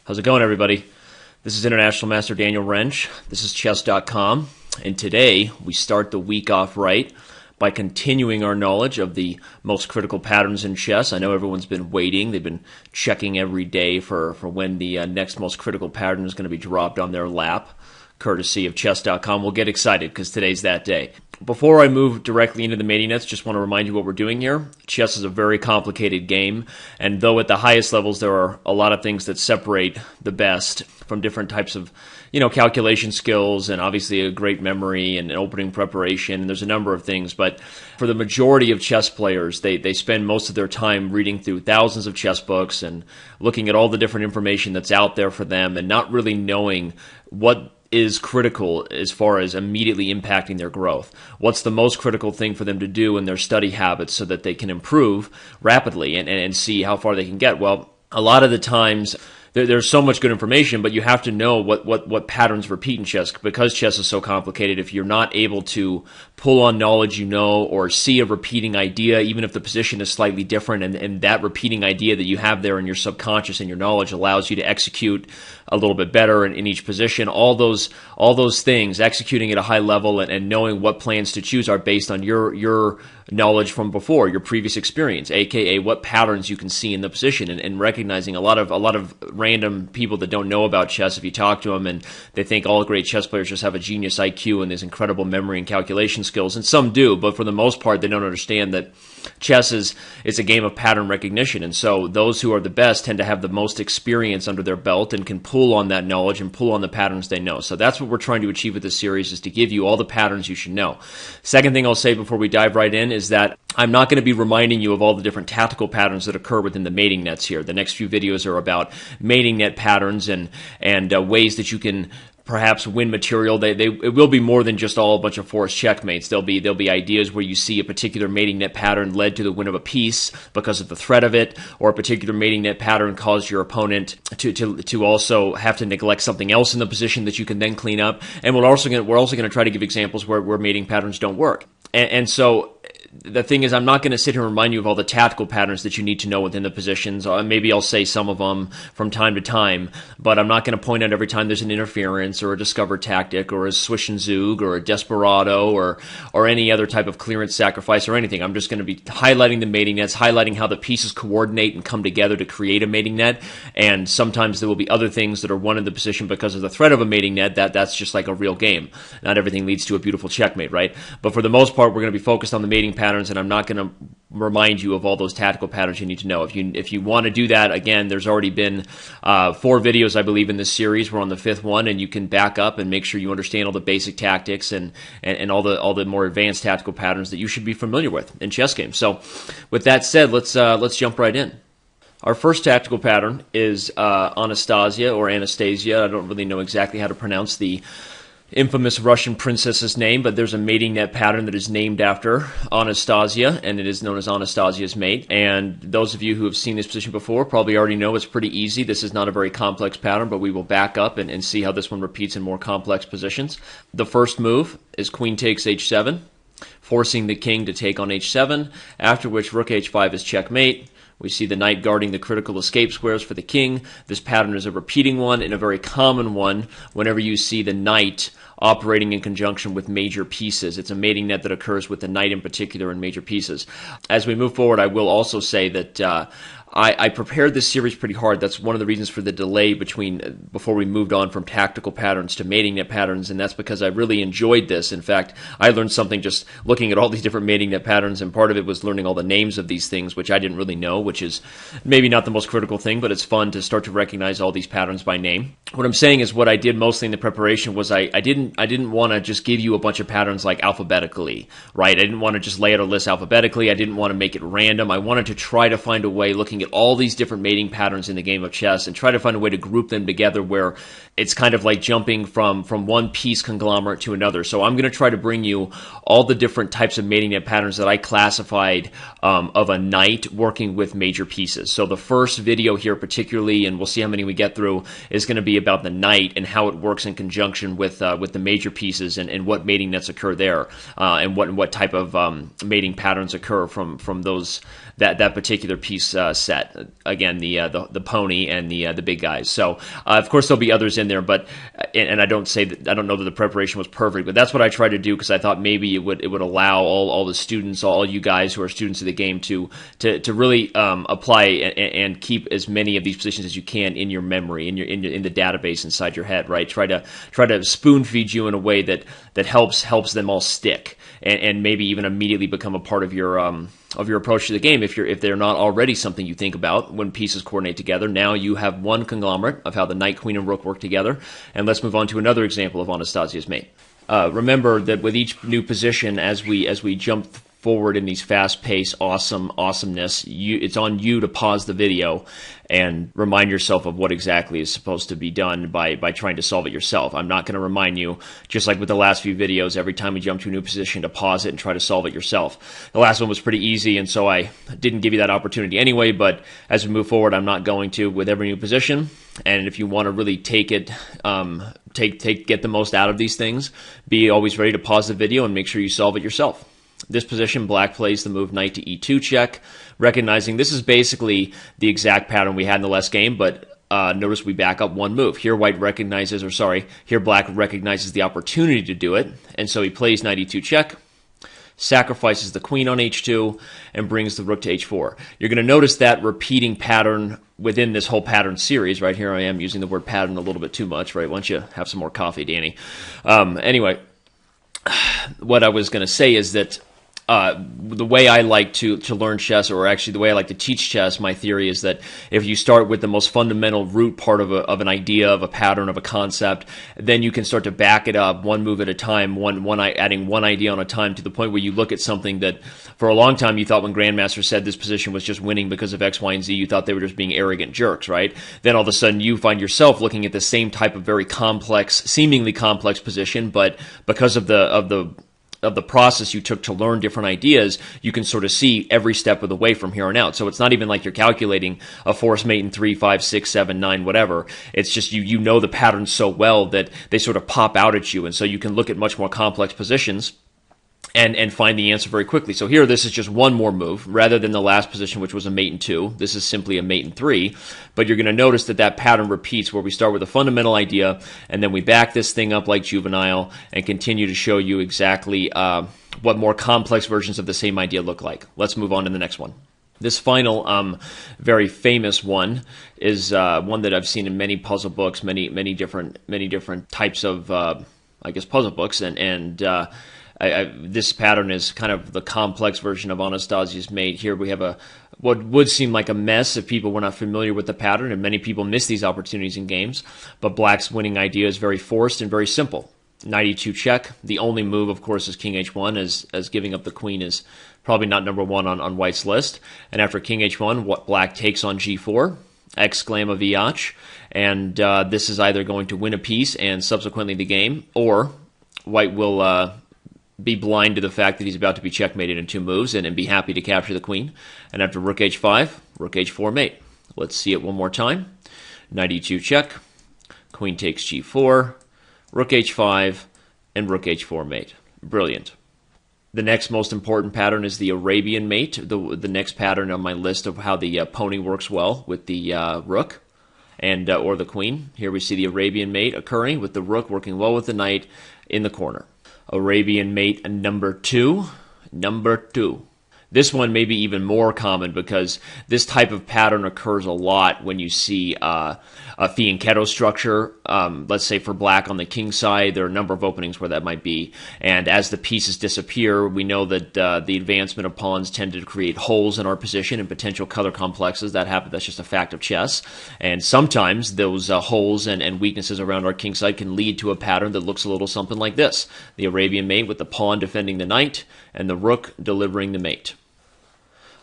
How's it going, everybody? This is International Master Daniel Wrench. This is Chess.com, and today we start the week off right by continuing our knowledge of the most critical patterns in chess. I know everyone's been waiting. They've been checking every day for when the next most critical pattern is going to be dropped on their lap, courtesy of Chess.com. We'll get excited because today's that day. Before I move directly into the mating nets, just want to remind you what we're doing here. Chess is a very complicated game, and though at the highest levels there are a lot of things that separate the best from different types of, calculation skills and obviously a great memory and opening preparation. There's a number of things, but for the majority of chess players, they spend most of their time reading through thousands of chess books and looking at all the different information that's out there for them and not really knowing what is critical as far as immediately impacting their growth. What's the most critical thing for them to do in their study habits so that they can improve rapidly and see how far they can get? Well, a lot of the times there's so much good information, but you have to know what patterns repeat in chess. Because chess is so complicated, if you're not able to pull on knowledge or see a repeating idea, even if the position is slightly different, and that repeating idea that you have there in your subconscious and your knowledge allows you to execute a little bit better in each position, all those things, executing at a high level and knowing what plans to choose are based on your knowledge from before, your previous experience, aka what patterns you can see in the position, and recognizing a lot of random people that don't know about chess. If you talk to them and they think all great chess players just have a genius IQ and there's incredible memory and calculation skills, and some do, but for the most part they don't understand that chess is a game of pattern recognition, and so those who are the best tend to have the most experience under their belt and can pull on that knowledge and pull on the patterns they know. So that's what we're trying to achieve with this series, is to give you all the patterns you should know. Second thing I'll say before we dive right in is that I'm not going to be reminding you of all the different tactical patterns that occur within the mating nets here. The next few videos are about mating net patterns and ways that you can perhaps win material. It will be more than just all a bunch of forced checkmates. There'll be ideas where you see a particular mating net pattern led to the win of a piece because of the threat of it, or a particular mating net pattern caused your opponent to also have to neglect something else in the position that you can then clean up. And we're also going to try to give examples where mating patterns don't work. And so the thing is, I'm not going to sit here and remind you of all the tactical patterns that you need to know within the positions. Maybe I'll say some of them from time to time, but I'm not going to point out every time there's an interference or a discovered tactic or a swish and zoog or a desperado or any other type of clearance sacrifice or anything. I'm just going to be highlighting the mating nets, highlighting how the pieces coordinate and come together to create a mating net, and sometimes there will be other things that are won in the position because of the threat of a mating net. That's just like a real game. Not everything leads to a beautiful checkmate, right? But for the most part, we're going to be focused on the mating patterns, and I'm not going to remind you of all those tactical patterns you need to know. If you want to do that, again, there's already been 4 videos, I believe, in this series. We're on the 5th one, and you can back up and make sure you understand all the basic tactics and all the more advanced tactical patterns that you should be familiar with in chess games. So, with that said, let's jump right in. Our first tactical pattern is Anastasia or Anastasia. I don't really know exactly how to pronounce the infamous Russian princess's name, but there's a mating net pattern that is named after Anastasia, and it is known as Anastasia's mate. And those of you who have seen this position before probably already know it's pretty easy. This is not a very complex pattern, but we will back up and see how this one repeats in more complex positions. The first move is queen takes h7, forcing the king to take on h7, after which rook h5 is checkmate. We see the knight guarding the critical escape squares for the king. This pattern is a repeating one and a very common one whenever you see the knight operating in conjunction with major pieces. It's a mating net that occurs with the knight in particular in major pieces. As we move forward, I will also say that I prepared this series pretty hard. That's one of the reasons for the delay before we moved on from tactical patterns to mating net patterns, and that's because I really enjoyed this. In fact, I learned something just looking at all these different mating net patterns, and part of it was learning all the names of these things, which I didn't really know, which is maybe not the most critical thing, but it's fun to start to recognize all these patterns by name. What I'm saying is what I did mostly in the preparation was I didn't want to just give you a bunch of patterns like alphabetically, right? I didn't want to just lay out a list alphabetically. I didn't want to make it random. I wanted to try to find a way, looking at all these different mating patterns in the game of chess, and try to find a way to group them together where it's kind of like jumping from one piece conglomerate to another. So I'm going to try to bring you all the different types of mating net patterns that I classified of a knight working with major pieces. So the first video here particularly, and we'll see how many we get through, is going to be about the knight and how it works in conjunction with the the major pieces and what mating nets occur there, and what type of mating patterns occur from those that particular piece set. Again, the pony and the big guys. So of course there'll be others in there, but and I don't know that the preparation was perfect, but that's what I tried to do because I thought maybe it would allow all the students, all you guys who are students of the game, to really apply and keep as many of these positions as you can in your memory, in the database inside your head. Right? Try to spoon feed you in a way that helps them all stick and maybe even immediately become a part of your approach to the game. If they're not already something you think about when pieces coordinate together, now you have one conglomerate of how the knight, queen, and rook work together. And let's move on to another example of Anastasia's mate. Remember that with each new position, as we jump forward in these fast-paced awesomeness, it's on you to pause the video and remind yourself of what exactly is supposed to be done by trying to solve it yourself. I'm not going to remind you, just like with the last few videos, every time we jump to a new position, to pause it and try to solve it yourself. The last one was pretty easy, and so I didn't give you that opportunity anyway, but as we move forward, I'm not going to with every new position. And if you want to really take it, get the most out of these things, be always ready to pause the video and make sure you solve it yourself. This position, black plays the move knight to e2 check, recognizing this is basically the exact pattern we had in the last game, but notice we back up one move. Here black recognizes the opportunity to do it, and so he plays knight e2 check, sacrifices the queen on h2, and brings the rook to h4. You're going to notice that repeating pattern within this whole pattern series. Right here I am using the word pattern a little bit too much, right? Why don't you have some more coffee, Danny? Anyway, what I was going to say is that the way I like to learn chess, or actually the way I like to teach chess, my theory is that if you start with the most fundamental root part of an idea, of a pattern, of a concept, then you can start to back it up one move at a time, adding one idea on a time, to the point where you look at something that for a long time you thought, when Grandmaster said this position was just winning because of X, Y, and Z, you thought they were just being arrogant jerks, right? Then all of a sudden you find yourself looking at the same type of very complex, seemingly complex position, but because of the process you took to learn different ideas, you can sort of see every step of the way from here on out. So it's not even like you're calculating a force mate in 3, 5, 6, 7, 9, whatever. It's just you know the patterns so well that they sort of pop out at you, and so you can look at much more complex positions and find the answer very quickly. So here, this is just one more move, rather than the last position, which was a mate in 2. This is simply a mate in 3. But you're going to notice that pattern repeats, where we start with a fundamental idea, and then we back this thing up like juvenile, and continue to show you exactly what more complex versions of the same idea look like. Let's move on to the next one. This final, very famous one is one that I've seen in many puzzle books, many different types of, puzzle books, and this pattern is kind of the complex version of Anastasia's mate. Here we have what would seem like a mess if people were not familiar with the pattern, and many people miss these opportunities in games. But black's winning idea is very forced and very simple. Knight e2 check. The only move, of course, is king h1, as giving up the queen is probably not number one on white's list. And after king h1, what black takes on g4, exclama viach, and this is either going to win a piece and subsequently the game, or white will be blind to the fact that he's about to be checkmated in 2 moves and be happy to capture the queen. And after rook h5, rook h4 mate. Let's see it one more time. Knight e2 check, queen takes g4, rook h5, and rook h4 mate. Brilliant. The next most important pattern is the Arabian Mate, the next pattern on my list of how the pony works well with the rook and or the queen. Here we see the Arabian Mate occurring with the rook working well with the knight in the corner. Arabian Mate number 2. This one may be even more common because this type of pattern occurs a lot when you see a fianchetto structure. Let's say for black on the king side, there are a number of openings where that might be. And as the pieces disappear, we know that the advancement of pawns tended to create holes in our position and potential color complexes. That's just a fact of chess. And sometimes those holes and weaknesses around our king side can lead to a pattern that looks a little something like this. The Arabian Mate with the pawn defending the knight and the rook delivering the mate.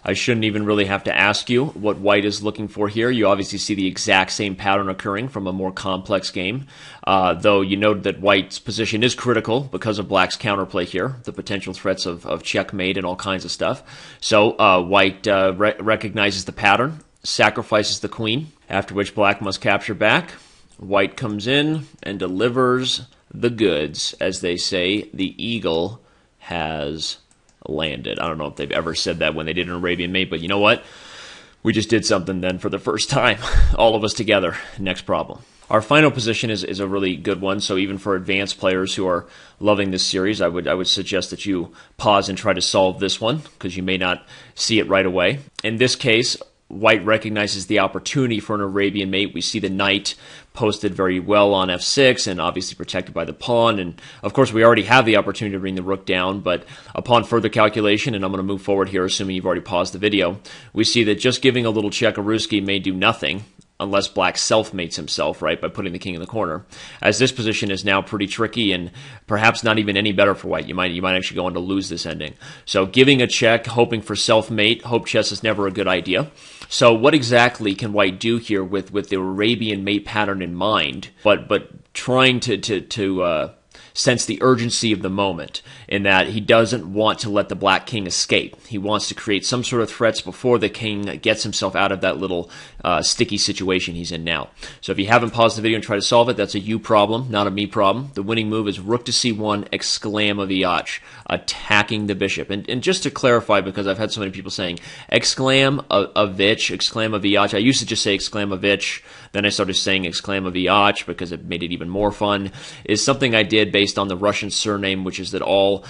I shouldn't even really have to ask you what white is looking for here. You obviously see the exact same pattern occurring from a more complex game, though you note that white's position is critical because of black's counterplay here, the potential threats of checkmate and all kinds of stuff. So white recognizes the pattern, sacrifices the queen, after which black must capture back. White comes in and delivers the goods. As they say, the eagle has landed. I don't know if they've ever said that when they did an Arabian Mate, but you know what? We just did something then for the first time, all of us together. Next problem. Our final position is a really good one, so even for advanced players who are loving this series, I would suggest that you pause and try to solve this one, because you may not see it right away. In this case, White recognizes the opportunity for an Arabian Mate. We see the knight posted very well on f6 and obviously protected by the pawn. And of course, we already have the opportunity to bring the rook down, but upon further calculation, and I'm going to move forward here assuming you've already paused the video, we see that just giving a little Chesscom may do nothing unless Black self-mates himself, right, by putting the king in the corner. As this position is now pretty tricky and perhaps not even any better for White. You might actually go on to lose this ending. So giving a check, hoping for self-mate, hope chess is never a good idea. So what exactly can White do here with the Arabian Mate pattern in mind, but trying to sense the urgency of the moment, in that he doesn't want to let the Black king escape. He wants to create some sort of threats before the king gets himself out of that little sticky situation he's in now. So if you haven't paused the video and tried to solve it, that's a you problem, not a me problem. The winning move is rook to c1, exclamavich, attacking the bishop. And just to clarify, because I've had so many people saying exclamavich, I used to just say exclamavich, then I started saying exclamavich because it made it even more fun, is something I did based on the Russian surname, which is that all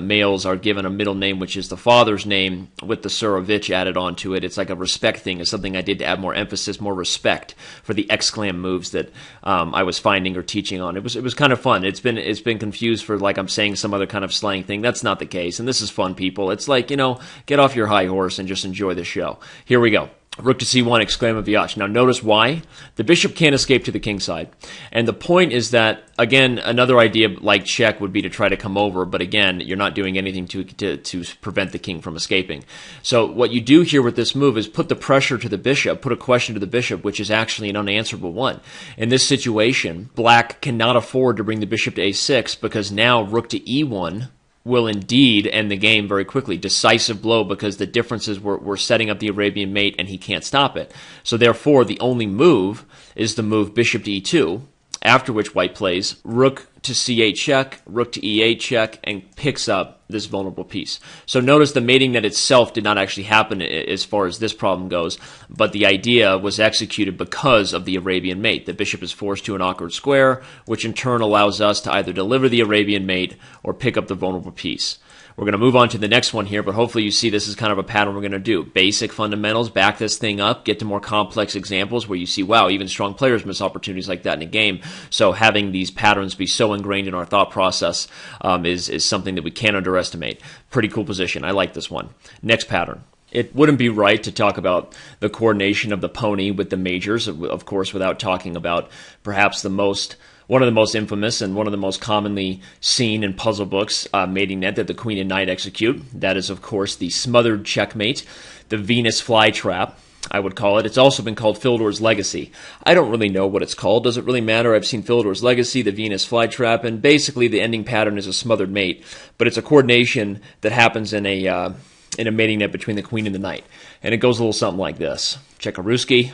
males are given a middle name, which is the father's name, with the Surovich added onto it. It's like a respect thing. It's something I did to add more emphasis, more respect for the exclam moves that I was finding or teaching on. It was kind of fun. It's been confused for like I'm saying some other kind of slang thing. That's not the case, and this is fun, people. It's like, get off your high horse and just enjoy the show. Here we go. Rook to c1, exclamavich. Now notice why. The bishop can't escape to the king side. And the point is that, again, another idea like check would be to try to come over, but again, you're not doing anything to prevent the king from escaping. So what you do here with this move is put the pressure to the bishop, put a question to the bishop, which is actually an unanswerable one. In this situation, Black cannot afford to bring the bishop to a6 because now rook to e1 will indeed end the game very quickly. Decisive blow, because the differences were setting up the Arabian Mate and he can't stop it. So therefore, the only move is the move bishop to e2, after which White plays rook to c8 check, rook to e8 check, and picks up this vulnerable piece. So notice the mating net itself did not actually happen as far as this problem goes, but the idea was executed because of the Arabian Mate. The bishop is forced to an awkward square, which in turn allows us to either deliver the Arabian Mate or pick up the vulnerable piece. We're going to move on to the next one here, but hopefully you see this is kind of a pattern we're going to do. Basic fundamentals, back this thing up, get to more complex examples where you see, wow, even strong players miss opportunities like that in a game. So having these patterns be so ingrained in our thought process is something that we can't underestimate. Pretty cool position. I like this one. Next pattern. It wouldn't be right to talk about the coordination of the pony with the majors, of course, without talking about perhaps one of the most infamous and one of the most commonly seen in puzzle books mating net that the queen and knight execute. That is, of course, the smothered checkmate, the Venus flytrap, I would call it. It's also been called Philidor's Legacy. I don't really know what it's called. Does it really matter? I've seen Philidor's Legacy, the Venus flytrap, and basically the ending pattern is a smothered mate, but it's a coordination that happens in a mating net between the queen and the knight. And it goes a little something like this. Chekaruski,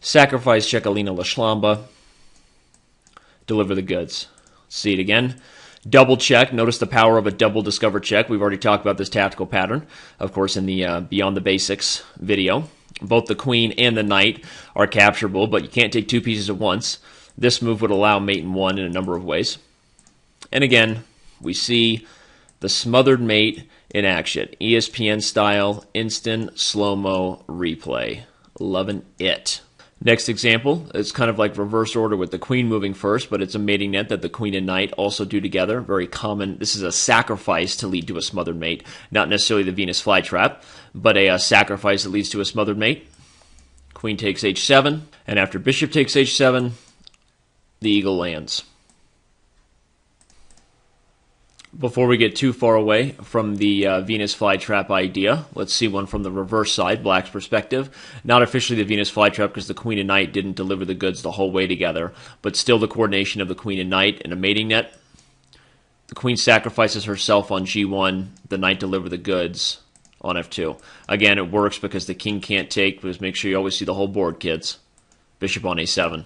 sacrifice Chekalina Lashlamba, deliver the goods. Let's see it again. Double check. Notice the power of a double discover check. We've already talked about this tactical pattern, of course, in the Beyond the Basics video. Both the queen and the knight are capturable, but you can't take two pieces at once. This move would allow mate in one in a number of ways. And again, we see the smothered mate in action. ESPN style, instant slow-mo replay. Loving it. Next example, it's kind of like reverse order with the queen moving first, but it's a mating net that the queen and knight also do together. Very common. This is a sacrifice to lead to a smothered mate. Not necessarily the Venus flytrap, but a sacrifice that leads to a smothered mate. Queen takes h7, and after bishop takes h7, the eagle lands. Before we get too far away from the Venus flytrap idea, let's see one from the reverse side, Black's perspective. Not officially the Venus flytrap because the queen and knight didn't deliver the goods the whole way together, but still the coordination of the queen and knight in a mating net. The queen sacrifices herself on g1, the knight deliver the goods on f2. Again, it works because the king can't take, but just make sure you always see the whole board, kids. Bishop on a7.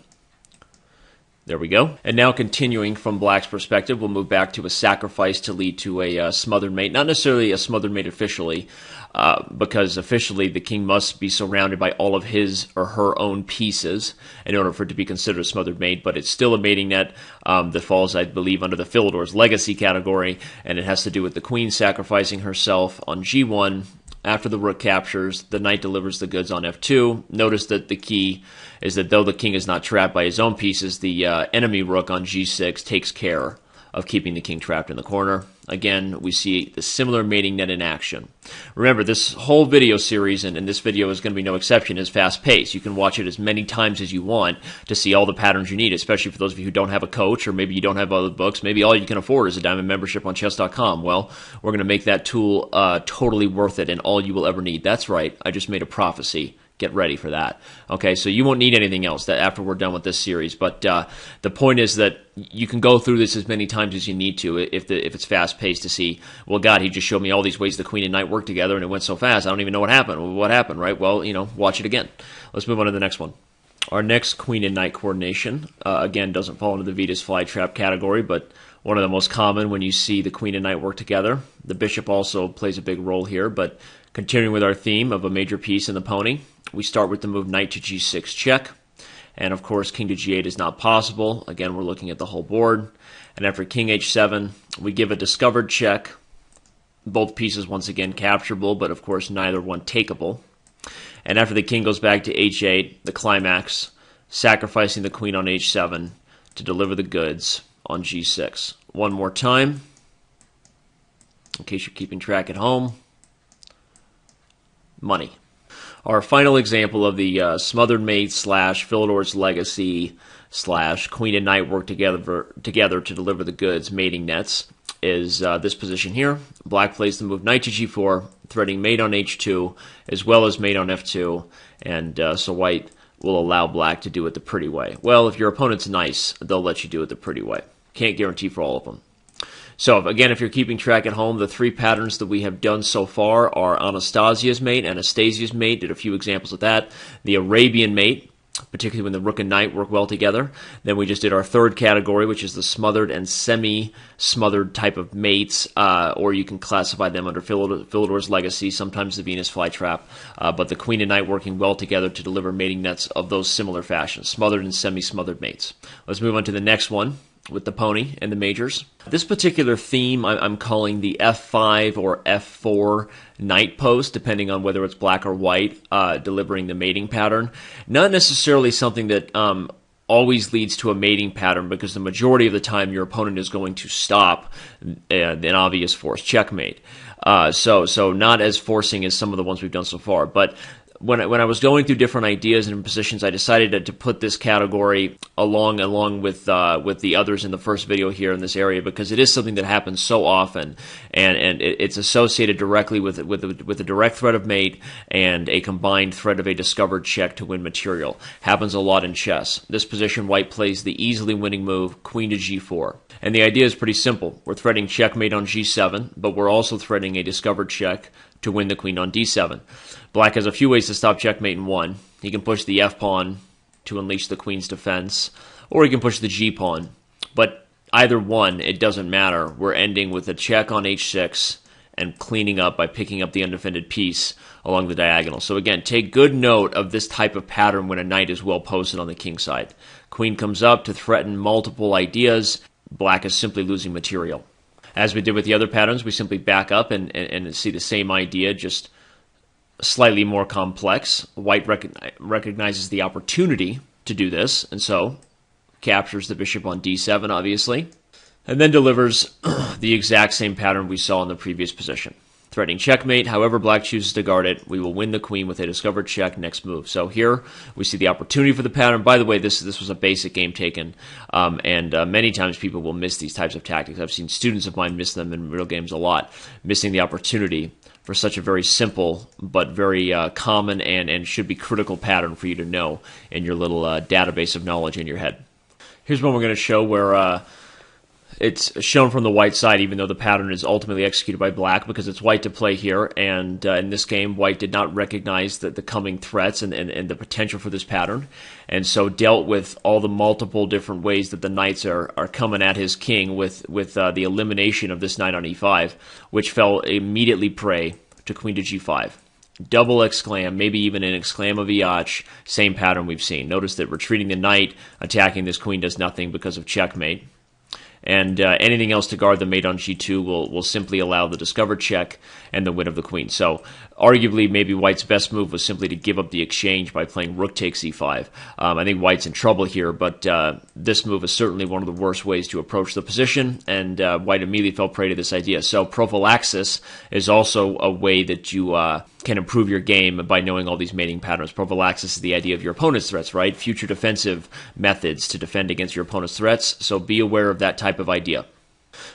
There we go. And now continuing from black's perspective, we'll move back to a sacrifice to lead to a smothered mate. Not necessarily a smothered mate officially, because officially the king must be surrounded by all of his or her own pieces in order for it to be considered a smothered mate, but it's still a mating net that falls, I believe, under the Philidor's legacy category, and it has to do with the queen sacrificing herself on g1. After the rook captures, the knight delivers the goods on f2. Notice that the key is that though the king is not trapped by his own pieces, the enemy rook on g6 takes care of keeping the king trapped in the corner. Again, we see the similar mating net in action. Remember, this whole video series, and this video is going to be no exception, is fast-paced. You can watch it as many times as you want to see all the patterns you need, especially for those of you who don't have a coach, or maybe you don't have other books. Maybe all you can afford is a diamond membership on Chess.com. Well, we're going to make that tool totally worth it and all you will ever need. That's right, I just made a prophecy. Get ready for that. Okay, so you won't need anything else after we're done with this series. But the point is that you can go through this as many times as you need to if it's fast-paced to see, well, God, he just showed me all these ways the queen and knight work together, and it went so fast, I don't even know what happened. Well, what happened, right? Well, watch it again. Let's move on to the next one. Our next queen and knight coordination, again, doesn't fall into the Vitas flytrap category, but one of the most common when you see the queen and knight work together. The bishop also plays a big role here, but continuing with our theme of a major piece in the pony, we start with the move knight to g6 check. And of course, king to g8 is not possible. Again, we're looking at the whole board. And after king h7, we give a discovered check. Both pieces, once again, capturable, but of course, neither one takeable. And after the king goes back to h8, the climax, sacrificing the queen on h7 to deliver the goods on g6. One more time, in case you're keeping track at home. Money. Our final example of the Smothered Mate / Philidor's Legacy / Queen and Knight work together to deliver the goods mating nets is this position here. Black plays the move Knight to g4, threading mate on h2, as well as mate on f2, and so White will allow Black to do it the pretty way. Well, if your opponent's nice, they'll let you do it the pretty way. Can't guarantee for all of them. So, again, if you're keeping track at home, the three patterns that we have done so far are Anastasia's Mate, Anastasia's Mate, did a few examples of that. The Arabian Mate, particularly when the rook and knight work well together. Then we just did our third category, which is the smothered and semi-smothered type of mates, or you can classify them under Philidor's Legacy, sometimes the Venus flytrap, but the queen and knight working well together to deliver mating nets of those similar fashions, smothered and semi-smothered mates. Let's move on to the next one, with the pony and the majors. This particular theme I'm calling the F5 or F4 knight post, depending on whether it's black or white, delivering the mating pattern. Not necessarily something that always leads to a mating pattern, because the majority of the time your opponent is going to stop an obvious force checkmate. So not as forcing as some of the ones we've done so far, but when I was going through different ideas and positions, I decided to put this category along with the others in the first video here in this area, because it is something that happens so often, and it's associated directly with a direct threat of mate and a combined threat of a discovered check to win material. Happens a lot in chess. This position, White plays the easily winning move, queen to g4. And the idea is pretty simple. We're threading checkmate on g7, but we're also threading a discovered check to win the queen on d7. Black has a few ways to stop checkmate in one. He can push the f-pawn to unleash the queen's defense, or he can push the g-pawn. But either one, it doesn't matter. We're ending with a check on h6 and cleaning up by picking up the undefended piece along the diagonal. So again, take good note of this type of pattern when a knight is well posted on the king side. Queen comes up to threaten multiple ideas. Black is simply losing material. As we did with the other patterns, we simply back up and see the same idea, just slightly more complex. White recognizes the opportunity to do this, and so captures the bishop on d7, obviously, and then delivers the exact same pattern we saw in the previous position. Threatening checkmate, however Black chooses to guard it, we will win the queen with a discovered check next move. So here we see the opportunity for the pattern. By the way, this was a basic game taken, and many times people will miss these types of tactics. I've seen students of mine miss them in real games a lot, missing the opportunity for such a very simple but very common and should be critical pattern for you to know in your little database of knowledge in your head. Here's one we're going to show where it's shown from the white side, even though the pattern is ultimately executed by black, because it's white to play here, and in this game, white did not recognize the coming threats and the potential for this pattern, and so dealt with all the multiple different ways that the knights are coming at his king with the elimination of this knight on e5, which fell immediately prey to queen to g5. Double exclam, maybe even an exclam of Iach, same pattern we've seen. Notice that retreating the knight, attacking this queen does nothing because of checkmate. And anything else to guard the mate on g2 will simply allow the discovered check and the win of the queen. So arguably, maybe white's best move was simply to give up the exchange by playing rook takes e5. I think white's in trouble here, but this move is certainly one of the worst ways to approach the position, and white immediately fell prey to this idea. So prophylaxis is also a way that you can improve your game by knowing all these mating patterns. Prophylaxis is the idea of your opponent's threats, right? Future defensive methods to defend against your opponent's threats, so be aware of that type of idea.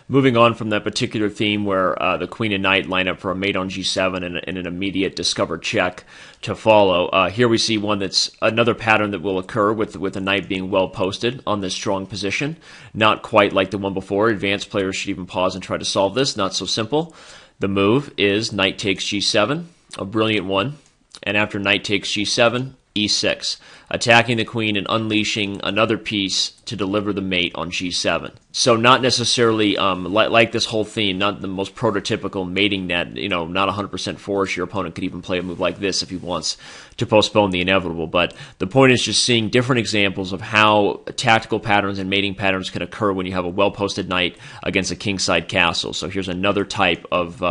Moving on from that particular theme where the queen and knight line up for a mate on g7 and an immediate discovered check to follow, here we see one that's another pattern that will occur with the knight being well posted on this strong position. Not quite like the one before. Advanced players should even pause and try to solve this. Not so simple. The move is knight takes g7, a brilliant one, and after knight takes g7, e6, attacking the queen and unleashing another piece to deliver the mate on g7. So not necessarily like this whole theme, not the most prototypical mating net, not 100% force. Your opponent could even play a move like this if he wants to postpone the inevitable. But the point is just seeing different examples of how tactical patterns and mating patterns can occur when you have a well-posted knight against a kingside castle. So here's another type of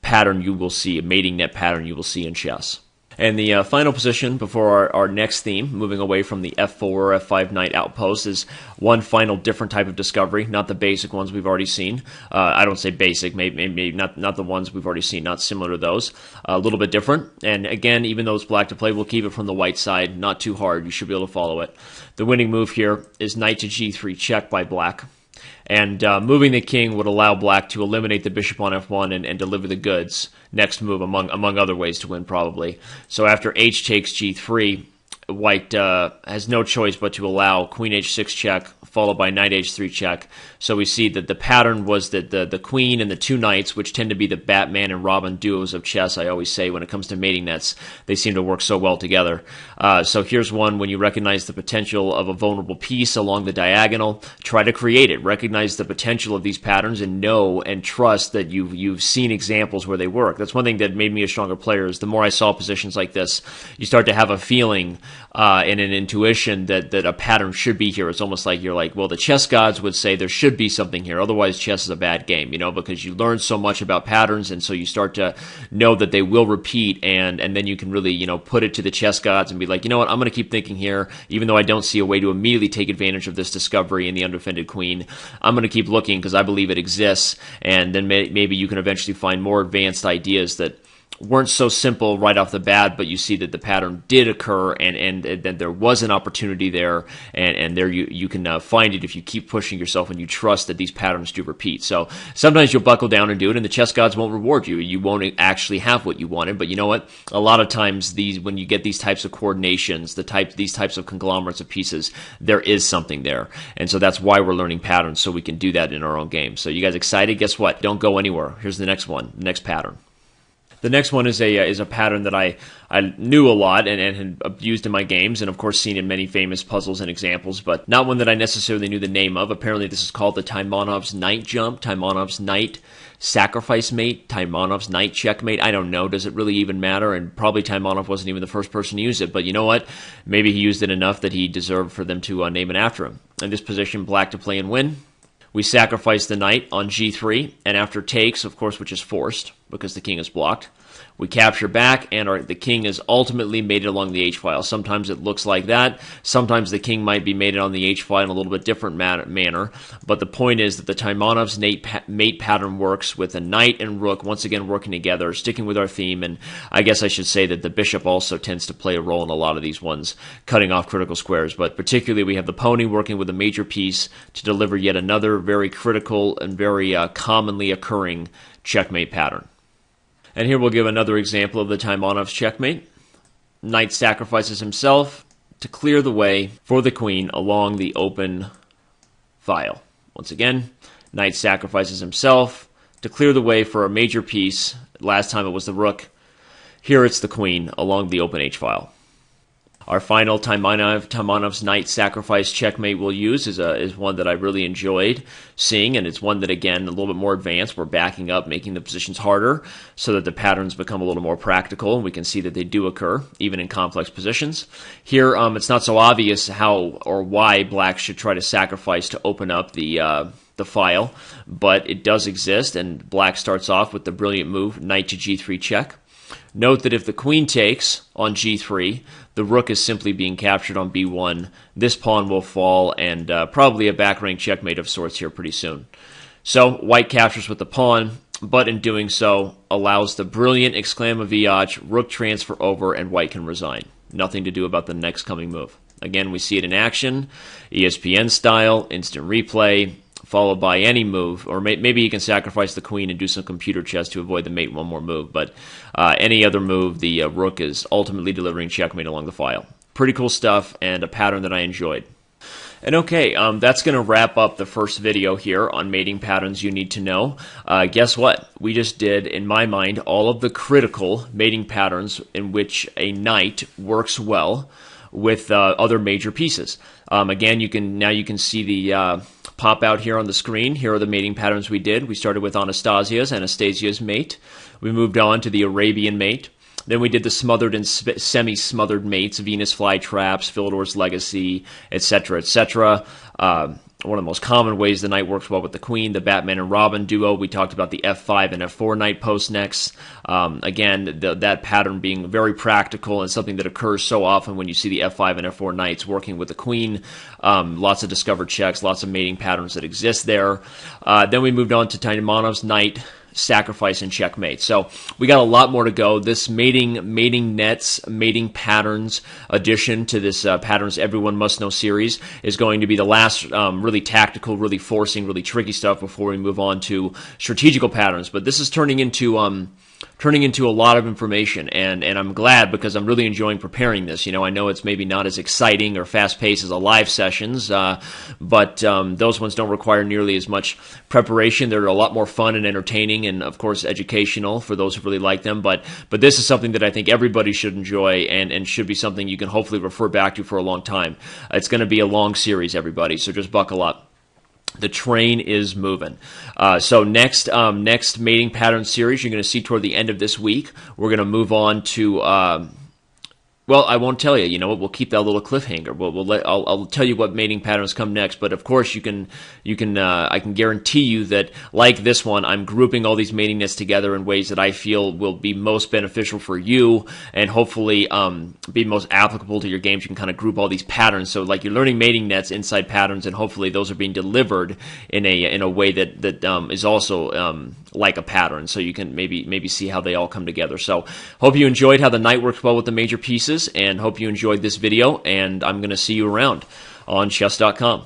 pattern you will see, a mating net pattern you will see in chess. And the final position before our next theme, moving away from the f4 or f5 knight outpost, is one final different type of discovery, not the basic ones we've already seen. I don't say basic, maybe not the ones we've already seen, not similar to those. A little bit different. And again, even though it's black to play, we'll keep it from the white side, not too hard. You should be able to follow it. The winning move here is knight to g3 check by black. And moving the king would allow black to eliminate the bishop on f1 and deliver the goods. Next move, among other ways to win, probably. So after h takes g3, white has no choice but to allow queen h6 check, followed by knight h3 check. So we see that the pattern was that the queen and the two knights, which tend to be the Batman and Robin duos of chess, I always say, when it comes to mating nets, they seem to work so well together. So here's one when you recognize the potential of a vulnerable piece along the diagonal, try to create it. Recognize the potential of these patterns and know and trust that you've seen examples where they work. That's one thing that made me a stronger player, is the more I saw positions like this, you start to have a feeling and an intuition that a pattern should be here. It's almost like you're like, well, the chess gods would say there should be something here. Otherwise, chess is a bad game, because you learn so much about patterns, and so you start to know that they will repeat, and then you can really, put it to the chess gods and be like, you know what, I'm going to keep thinking here, even though I don't see a way to immediately take advantage of this discovery in the undefended queen. I'm going to keep looking because I believe it exists, and then maybe you can eventually find more advanced ideas that weren't so simple right off the bat, but you see that the pattern did occur, and that there was an opportunity there, and there you can find it if you keep pushing yourself and you trust that these patterns do repeat. So sometimes you'll buckle down and do it, and the chess gods won't reward you. You won't actually have what you wanted, but you know what? A lot of times when you get these types of coordinations, these types of conglomerates of pieces, there is something there. And so that's why we're learning patterns, so we can do that in our own game. So you guys excited? Guess what? Don't go anywhere. Here's the next one, the next pattern. The next one is a pattern that I knew a lot and had used in my games, and of course seen in many famous puzzles and examples, but not one that I necessarily knew the name of. Apparently this is called the Taimanov's Knight Jump, Taimanov's Knight Sacrifice Mate, Taimanov's Knight Checkmate. I don't know. Does it really even matter? And probably Taimanov wasn't even the first person to use it, but you know what? Maybe he used it enough that he deserved for them to name it after him. In this position, black to play and win. We sacrifice the knight on g3, and after takes, of course, which is forced because the king is blocked, we capture back, and the king is ultimately mated along the h-file. Sometimes it looks like that. Sometimes the king might be mated on the h-file in a little bit different manner. But the point is that the Taimanov's mate pattern works with a knight and rook once again working together, sticking with our theme. And I guess I should say that the bishop also tends to play a role in a lot of these ones, cutting off critical squares. But particularly we have the pony working with a major piece to deliver yet another very critical and very commonly occurring checkmate pattern. And here we'll give another example of the Taimanov's checkmate. Knight sacrifices himself to clear the way for the queen along the open file. Once again, knight sacrifices himself to clear the way for a major piece. Last time it was the rook. Here it's the queen along the open h-file. Our final Taimanov's knight sacrifice checkmate we'll use is one that I really enjoyed seeing, and it's one that, again, a little bit more advanced. We're backing up, making the positions harder so that the patterns become a little more practical, and we can see that they do occur, even in complex positions. Here, it's not so obvious how or why black should try to sacrifice to open up the file, but it does exist, and black starts off with the brilliant move, knight to g3 check. Note that if the queen takes on g3, the rook is simply being captured on b1. This pawn will fall, and probably a back rank checkmate of sorts here pretty soon. So white captures with the pawn, but in doing so allows the brilliant exclamaviach, rook transfer over, and white can resign. Nothing to do about the next coming move. Again, we see it in action, ESPN style, instant replay, followed by any move, or maybe you can sacrifice the queen and do some computer chess to avoid the mate one more move, but any other move, the rook is ultimately delivering checkmate along the file. Pretty cool stuff, and a pattern that I enjoyed. And okay, that's going to wrap up the first video here on mating patterns you need to know. Guess what? We just did, in my mind, all of the critical mating patterns in which a knight works well with other major pieces. Again, you can see the pop out here on the screen. Here are the mating patterns we did. We started with Anastasia's mate. We moved on to the Arabian Mate. Then we did the smothered and semi-smothered mates, Venus flytraps, Philidor's Legacy, etc., etc. One of the most common ways the knight works well with the queen, the Batman and Robin duo. We talked about the f5 and f4 knight post next. Again, that pattern being very practical and something that occurs so often when you see the f5 and f4 knights working with the queen. Lots of discovered checks, lots of mating patterns that exist there. Then we moved on to Taimanov's knight sacrifice and checkmate. So we got a lot more to go. This mating nets, mating patterns addition to this patterns everyone must know series is going to be the last really tactical, really forcing, really tricky stuff before we move on to strategical patterns. But this is turning into a lot of information, and I'm glad, because I'm really enjoying preparing this. I know it's maybe not as exciting or fast-paced as the live sessions, but those ones don't require nearly as much preparation. They're a lot more fun and entertaining, and of course educational for those who really like them. But this is something that I think everybody should enjoy, and should be something you can hopefully refer back to for a long time. It's going to be a long series, everybody, so just buckle up. The train is moving. So next mating pattern series you're going to see toward the end of this week. We're going to move on to well, I won't tell you. You know what? We'll keep that little cliffhanger. I'll tell you what mating patterns come next. But of course, I can guarantee you that, like this one, I'm grouping all these mating nets together in ways that I feel will be most beneficial for you, and hopefully be most applicable to your games. You can kind of group all these patterns. So, like, you're learning mating nets inside patterns, and hopefully those are being delivered in a way that is also like a pattern. So you can maybe see how they all come together. So, hope you enjoyed how the knight works well with the major pieces, and hope you enjoyed this video, and I'm going to see you around on chess.com.